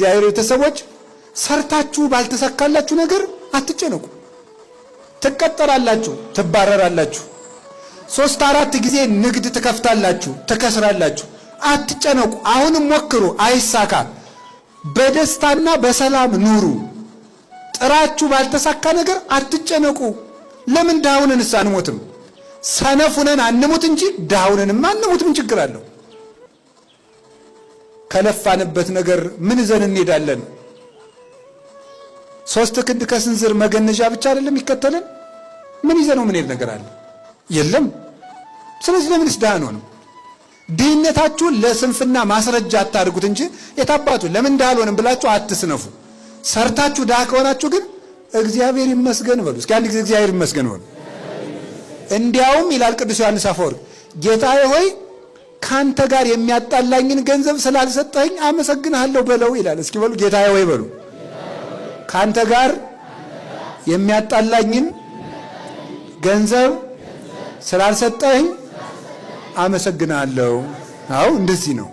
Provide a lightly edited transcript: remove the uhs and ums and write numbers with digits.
የአይሮ ተሰዎች ሰርታችሁ ባልተሳካላችሁ ነገር አትጨነቁ። ትቀጠራላችሁ፣ ትባረራላችሁ፣ 3-4 ጊዜ ንግድ ትከፍታላችሁ፣ ትከስራላችሁ። አትጨነቁ። አሁንም ሞክሩ፣ አይሳካ። በደስታና በሰላም ኑሩ። ጥራችሁ ባልተሳካ ነገር አትጨነቁ። ለምን ዳውነንስ አንሞትም? ሰነፉነን አንሞት እንጂ ዳውነንም አንሞት። ምን ችግር አለው? ከለፋንበት ነገር ምን ይዘን እንሄዳለን? 3 ክንድ ከስንዝር መገነዣ ብቻ አይደለም ይከተለን። ምን ይዘነው ምን ሄድ ነገር አለ? የለም። ስለዚህ ለምንስ ድሃ አንሆንም? ድህነታችሁን ለስንፍና ማስረጃ አታድርጉት እንጂ የታባቱ ለምን ድሃ አልሆንም ብላችሁ አትስነፉ። ሰርታችሁ ድሃ ከሆናችሁ ግን እግዚአብሔር ይመስገን በሉ። እስኪ አንድ ጊዜ እግዚአብሔር ይመስገን በሉ። እንዲያውም ይላል ቅዱስ ዮሐንስ አፈወርቅ ጌታዬ ሆይ ካንተ ጋር የሚያጣላኝን ገንዘብ ስላልሰጠኝ አመሰግንሃለሁ በለው ይላል። እስኪ በሉ ጌታዬ ሆይ በሉ። ካንተ ጋር የሚያጣላኝን ገንዘብ ስላልሰጠኝ አመሰግንሃለሁ። አዎ እንደዚህ ነው።